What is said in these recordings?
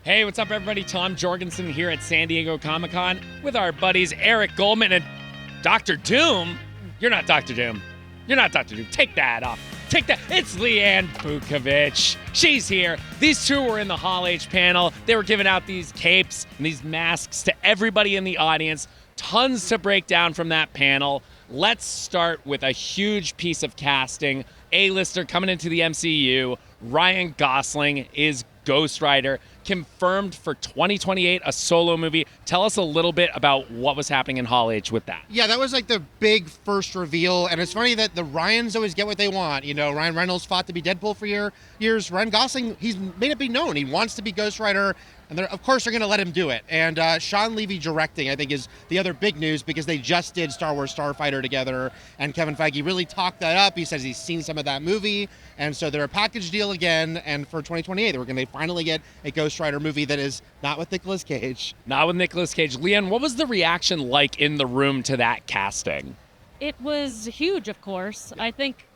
Hey, what's up, everybody? Tom Jorgensen here at San Diego Comic-Con with our buddies Eric Goldman and Dr. Doom. You're not Dr. Doom. You're not Dr. Doom. Take that off. Take that. It's Leanne Bukovic. She's here. These two were in the Hall H panel. They were giving out these capes and these masks to everybody in the audience. Tons to break down from that panel. Let's start with a huge piece of casting. A-lister coming into the MCU. Ryan Gosling is Ghost Rider, confirmed for 2028, a solo movie. Tell us a little bit about what was happening in Hall H with that. Yeah, that was like the big first reveal, and it's funny that the Ryans always get what they want. You know, Ryan Reynolds fought to be Deadpool for years. Ryan Gosling, he's made it be known. He wants to be Ghost Rider, and of course they're going to let him do it. And Sean Levy directing, I think, is the other big news because they just did Star Wars Starfighter together, and Kevin Feige really talked that up. He says he's seen some of that movie, and so they're a package deal again, and for 2028, we're going to finally get a Ghost Rider movie that is not with Nicolas Cage. Not with Nicolas Cage. Leanne, what was the reaction like in the room to that casting? It was huge, of course. I think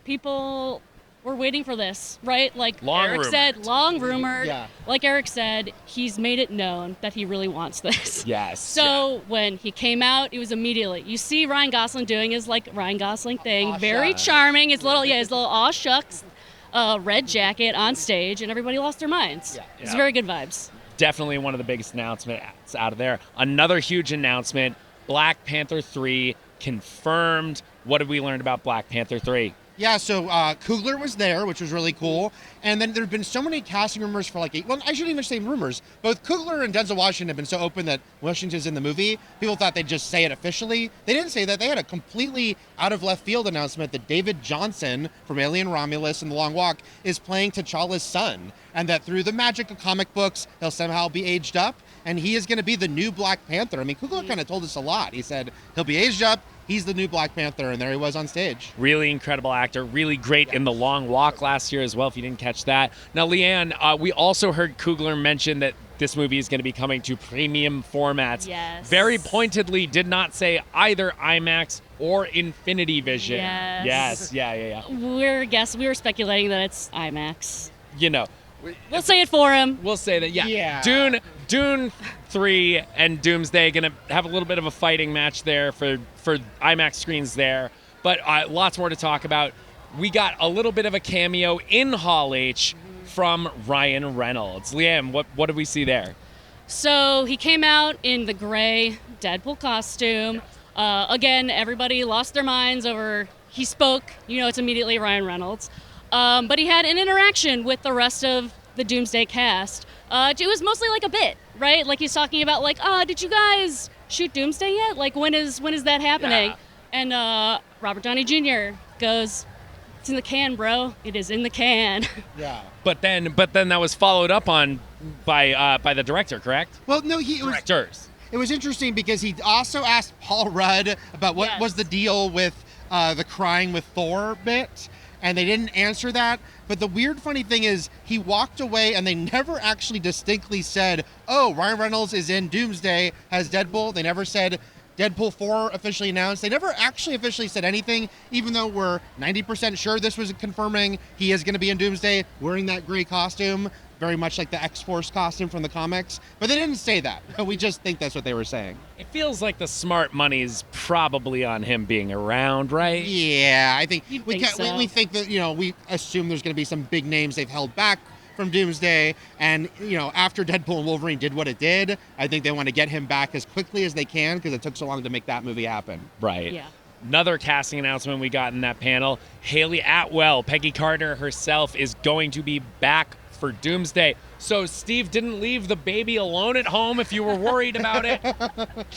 people were waiting for this, right? Like Eric said, long rumored. Yeah. Like Eric said, he's made it known that he really wants this. Yes. So when he came out, it was immediately. You see Ryan Gosling doing his like Ryan Gosling thing, very charming. His little aw shucks red jacket on stage, and everybody lost their minds. Yeah. It's very good vibes. Definitely one of the biggest announcements out of there. Another huge announcement, Black Panther 3 confirmed. What did we learn about Black Panther 3? Yeah, so Coogler was there, which was really cool. And then there have been so many casting rumors for I shouldn't even say rumors. Both Coogler and Denzel Washington have been so open that Washington's in the movie. People thought they'd just say it officially. They didn't say that. They had a completely out of left field announcement that David Johnson from Alien Romulus and The Long Walk is playing T'Challa's son. And that through the magic of comic books, he'll somehow be aged up. And he is going to be the new Black Panther. I mean, Coogler kind of told us a lot. He said he'll be aged up. He's the new Black Panther, and there he was on stage. Really incredible actor, really great in The Long Walk last year as well, if you didn't catch that. Now, Leanne, we also heard Coogler mention that this movie is going to be coming to premium formats. Yes. Very pointedly did not say either IMAX or Infinity Vision. Yes. Yeah. We were speculating that it's IMAX. You know. We'll say it for him. We'll say that, yeah. Dune 3 and Doomsday going to have a little bit of a fighting match there for IMAX screens there. But lots more to talk about. We got a little bit of a cameo in Hall H from Ryan Reynolds. Liam, what did we see there? So he came out in the gray Deadpool costume. Again, everybody lost their minds over, he spoke, it's immediately Ryan Reynolds. But he had an interaction with the rest of the Doomsday cast. It was mostly like a bit, right? Like he's talking about did you guys shoot Doomsday yet? Like when is that happening? Yeah. And Robert Downey Jr. goes, "It's in the can, bro. It is in the can." Yeah. But then that was followed up on by the director, correct? Well, no, Directors. It was interesting because he also asked Paul Rudd about what was the deal with the crying with Thor bit. And they didn't answer that. But the weird, funny thing is he walked away and they never actually distinctly said, oh, Ryan Reynolds is in Doomsday as Deadpool. They never said Deadpool 4 officially announced. They never actually officially said anything, even though we're 90% sure this was confirming he is going to be in Doomsday wearing that gray costume, very much like the X-Force costume from the comics. But they didn't say that. We just think that's what they were saying. It feels like the smart money is probably on him being around, right? Yeah, I think we think that, we assume there's going to be some big names they've held back from Doomsday, and after Deadpool and Wolverine did what it did, I think they want to get him back as quickly as they can because it took so long to make that movie happen. Right. Yeah. Another casting announcement we got in that panel, Haley Atwell, Peggy Carter herself, is going to be back for Doomsday. So Steve didn't leave the baby alone at home if you were worried about it.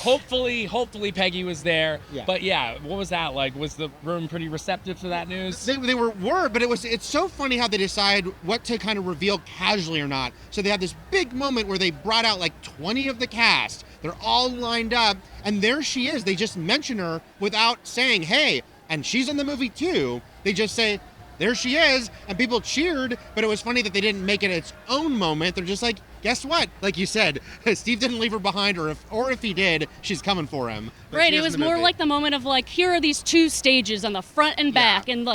Hopefully Peggy was there. Yeah. But yeah, what was that like? Was the room pretty receptive to that news? They were, but it's so funny how they decide what to kind of reveal casually or not. So they had this big moment where they brought out 20 of the cast. They're all lined up, and there she is. They just mention her without saying, hey, and she's in the movie too. They just say, there she is, and people cheered, but it was funny that they didn't make it its own moment. They're just like, guess what? Like you said, Steve didn't leave her behind, or if he did, she's coming for him. But right, it was more like the moment of here are these two stages on the front and back, and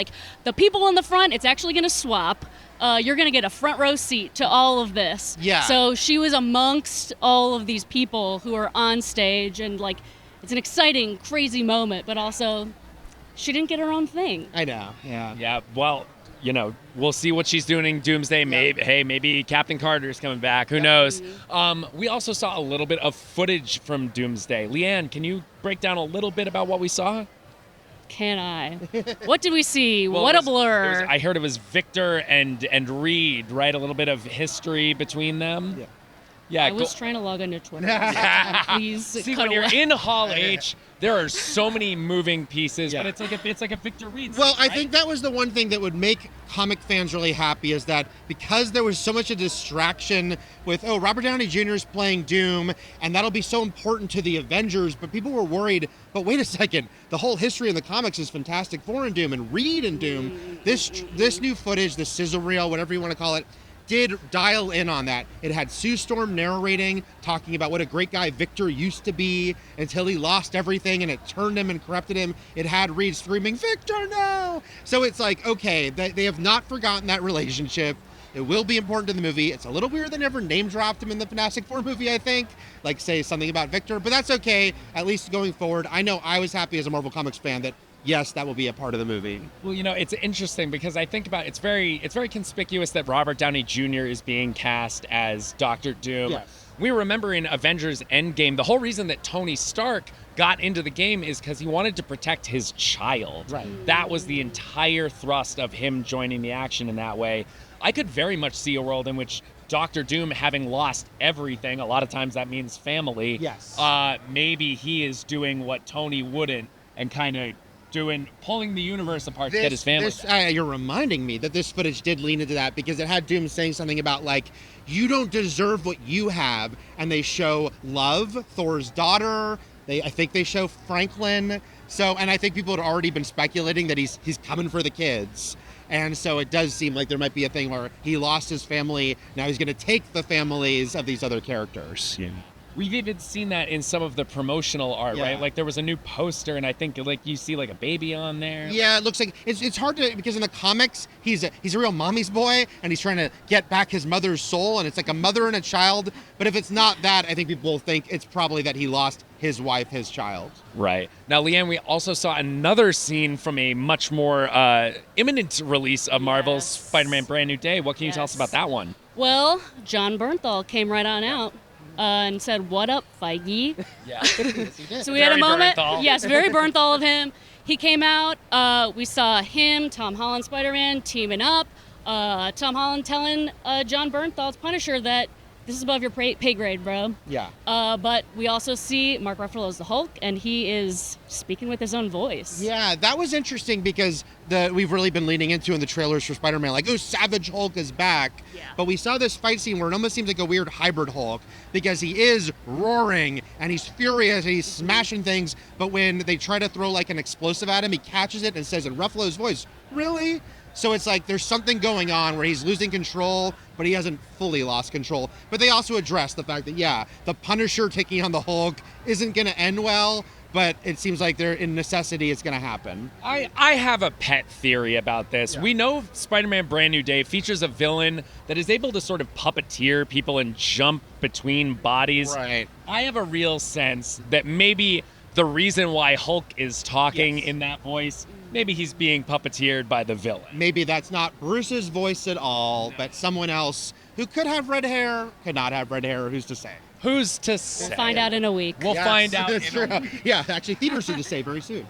the people in the front, it's actually going to swap. you're going to get a front row seat to all of this. Yeah. So she was amongst all of these people who are on stage, and like, it's an exciting, crazy moment, but also she didn't get her own thing. I know. Yeah. Yeah, well, we'll see what she's doing in Doomsday. Maybe Captain Carter's coming back. Who knows? We also saw a little bit of footage from Doomsday. Leanne, can you break down a little bit about what we saw? Can I? What did we see? Well, what a blur. I heard it was Victor and Reed, right? A little bit of history between them. Yeah. Yeah, I was trying to log into Twitter. Please See, cut when you're away. in Hall H, there are so many moving pieces, but it's like a Victor Reed. Well, I right? think that was the one thing that would make comic fans really happy, is that because there was so much a distraction with, Robert Downey Jr. is playing Doom, and that'll be so important to the Avengers, but people were worried, but wait a second, the whole history in the comics is Fantastic Four in Doom and Reed in Doom. This new footage, the sizzle reel, whatever you want to call it, did dial in on that. It had Sue Storm narrating, talking about what a great guy Victor used to be until he lost everything and it turned him and corrupted him. It had Reed screaming, "Victor, no!" So it's like, okay, they have not forgotten that relationship. It will be important to the movie. It's a little weird they never name dropped him in the Fantastic Four movie, I think. Like, say something about Victor, but that's okay, at least going forward. I know I was happy as a Marvel Comics fan that yes, that will be a part of the movie. Well, it's interesting because I think about it's very conspicuous that Robert Downey Jr. is being cast as Dr. Doom. Yes. We remember in Avengers Endgame, the whole reason that Tony Stark got into the game is because he wanted to protect his child. Right. That was the entire thrust of him joining the action in that way. I could very much see a world in which Dr. Doom, having lost everything, a lot of times that means family. Yes. Maybe he is doing what Tony wouldn't and kind of pulling the universe apart to get his family back. You're reminding me that this footage did lean into that, because it had Doom saying something about, like, you don't deserve what you have, and they show Love, Thor's daughter. I think they show Franklin. So, and I think people had already been speculating that he's coming for the kids. And so it does seem like there might be a thing where he lost his family. Now he's going to take the families of these other characters. Yeah. We've even seen that in some of the promotional art, Yeah. right? Like there was a new poster, and I think like you see like a baby on there. Yeah, it looks like it's hard to, because in the comics he's a real mommy's boy, and he's trying to get back his mother's soul, and it's like a mother and a child. But if it's not that, I think people think it's probably that he lost his wife, his child. Right. Now, Leanne, we also saw another scene from a much more imminent release of Marvel's Spider-Man Brand New Day. What can you tell us about that one? Well, John Bernthal came right on out and said, "What up, Feige?" Yeah. So we had a Very moment. Bernthal. Yes, very Bernthal of him. He came out. We saw him, Tom Holland, Spider-Man teaming up. Tom Holland telling John Bernthal's Punisher that this is above your pay grade, bro. Yeah. But we also see Mark Ruffalo as the Hulk, and he is speaking with his own voice. Yeah, that was interesting, because we've really been leaning into in the trailers for Spider-Man, like, oh, Savage Hulk is back. Yeah. But we saw this fight scene where it almost seems like a weird hybrid Hulk, because he is roaring and he's furious and he's smashing things, but when they try to throw like an explosive at him, he catches it and says in Ruffalo's voice, "Really?" So it's like there's something going on where he's losing control, but he hasn't fully lost control. But they also address the fact that, yeah, the Punisher taking on the Hulk isn't going to end well, but it seems like they're in necessity it's going to happen. I have a pet theory about this. Yeah. We know Spider-Man Brand New Day features a villain that is able to sort of puppeteer people and jump between bodies. Right. I have a real sense that maybe the reason why Hulk is talking in that voice, maybe he's being puppeteered by the villain. Maybe that's not Bruce's voice at all, but someone else who could have red hair, could not have red hair, who's to say? Who's to say? We'll find out in a week. We'll find out. That's true. Yeah, actually, theaters are to say very soon.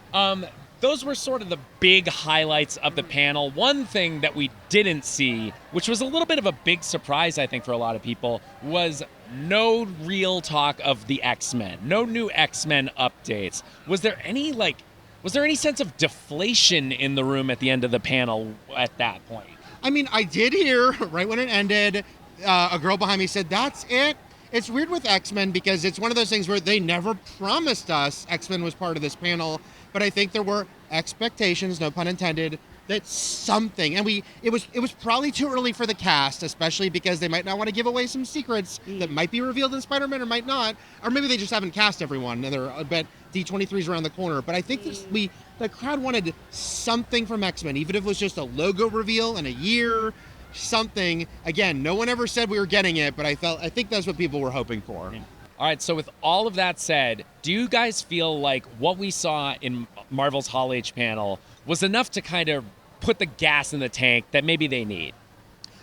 Those were sort of the big highlights of the panel. One thing that we didn't see, which was a little bit of a big surprise, I think, for a lot of people, was no real talk of the X-Men. No new X-Men updates. Was there any sense of deflation in the room at the end of the panel at that point? I mean, I did hear, right when it ended, a girl behind me said, "That's it." It's weird with X-Men, because it's one of those things where they never promised us X-Men was part of this panel, but I think there were expectations, no pun intended, that something, and it was probably too early for the cast, especially because they might not want to give away some secrets that might be revealed in Spider-Man or might not, or maybe they just haven't cast everyone, and I bet D23's around the corner. But I think the crowd wanted something from X-Men, even if it was just a logo reveal in a year. something. Again, no one ever said we were getting it, but I think that's what people were hoping for. All right, so with all of that said, do you guys feel like what we saw in Marvel's Hall H panel was enough to kind of put the gas in the tank that maybe they need?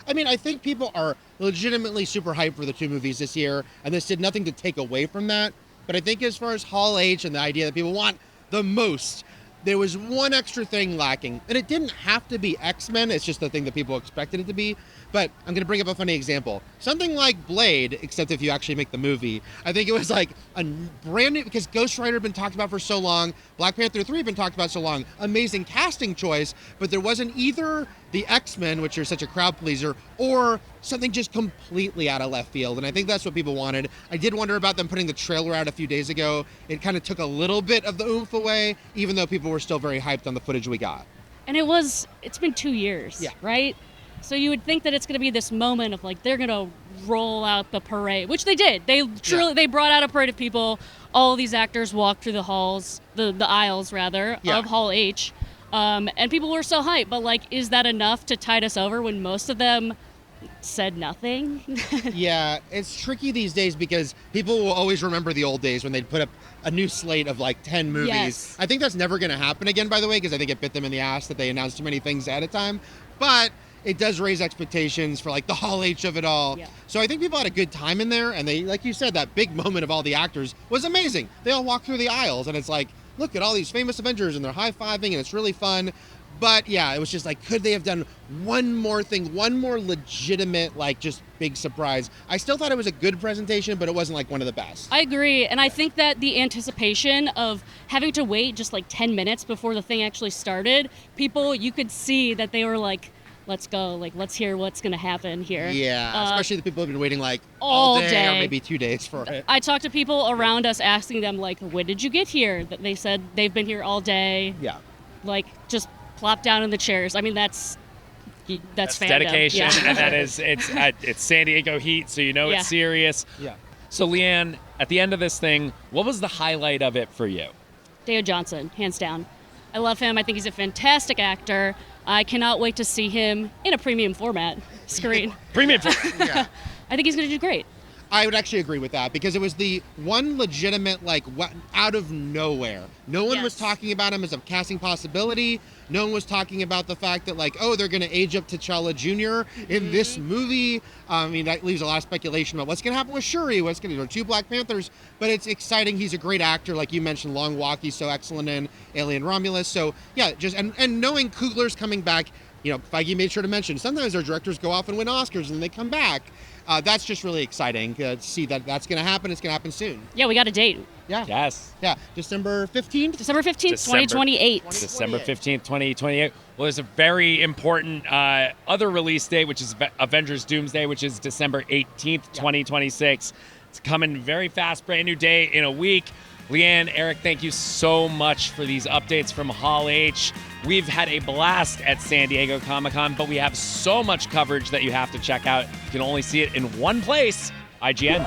I mean, I think people are legitimately super hyped for the 2 movies this year, and this did nothing to take away from that. But I think as far as Hall H and the idea that people want the most, there was one extra thing lacking. And it didn't have to be X-Men, it's just the thing that people expected it to be. But I'm going to bring up a funny example. Something like Blade, except if you actually make the movie. I think it was like a brand new, because Ghost Rider had been talked about for so long, Black Panther 3 had been talked about so long, amazing casting choice, but there wasn't either the X-Men, which are such a crowd pleaser, or something just completely out of left field. And I think that's what people wanted. I did wonder about them putting the trailer out a few days ago. It kind of took a little bit of the oomph away, even though people were still very hyped on the footage we got. And it's been 2 years, right? So you would think that it's going to be this moment of like, they're going to roll out the parade, which they did. They they brought out a parade of people. All of these actors walked through the halls, the aisles rather, of Hall H. And people were so hyped, but like, is that enough to tide us over when most of them said nothing? Yeah, it's tricky these days because people will always remember the old days when they'd put up a new slate of like 10 movies. Yes. I think that's never going to happen again, by the way, because I think it bit them in the ass that they announced too many things ahead of time. But it does raise expectations for like the Hall H of it all. Yeah. So I think people had a good time in there, and they, like you said, that big moment of all the actors was amazing. They all walk through the aisles, and it's like, look at all these famous Avengers, and they're high-fiving, and it's really fun. But yeah, it was just like, could they have done one more thing, one more legitimate, like just big surprise? I still thought it was a good presentation, but it wasn't like one of the best. I agree. And I think that the anticipation of having to wait just like 10 minutes before the thing actually started, people, you could see that they were like, let's go, like, let's hear what's going to happen here. Yeah, especially the people who've been waiting like all day or maybe 2 days for it. I talked to people around us asking them, like, when did you get here? That they said they've been here all day. Yeah. Like, just plop down in the chairs. I mean, that's fandom. Dedication, yeah. and that is, it's San Diego heat, so you know it's serious. Yeah. So Leanne, at the end of this thing, what was the highlight of it for you? Deo Johnson, hands down. I love him. I think he's a fantastic actor. I cannot wait to see him in a premium format screen. Premium format. Yeah. I think he's going to do great. I would actually agree with that because it was the one legitimate, like, out of nowhere. No one was talking about him as a casting possibility. No one was talking about the fact that, like, oh, they're going to age up T'Challa Jr. in this movie. I mean, that leaves a lot of speculation about what's going to happen with Shuri, what's going to do, 2 Black Panthers. But it's exciting. He's a great actor. Like you mentioned, Long Walk, he's so excellent in Alien Romulus. So, yeah, just, and knowing Coogler's coming back, you know, Feige made sure to mention, sometimes our directors go off and win Oscars and then they come back. That's just really exciting to see that that's going to happen. It's going to happen soon. Yeah, we got a date. Yeah. Yes. Yeah, December 15th? December 15th, 2028. December 15th, 2028. Well, there's a very important other release date, which is Avengers Doomsday, which is December 18th, 2026. It's coming very fast, brand new day in a week. Leanne, Eric, thank you so much for these updates from Hall H. We've had a blast at San Diego Comic-Con, but we have so much coverage that you have to check out. You can only see it in one place, IGN.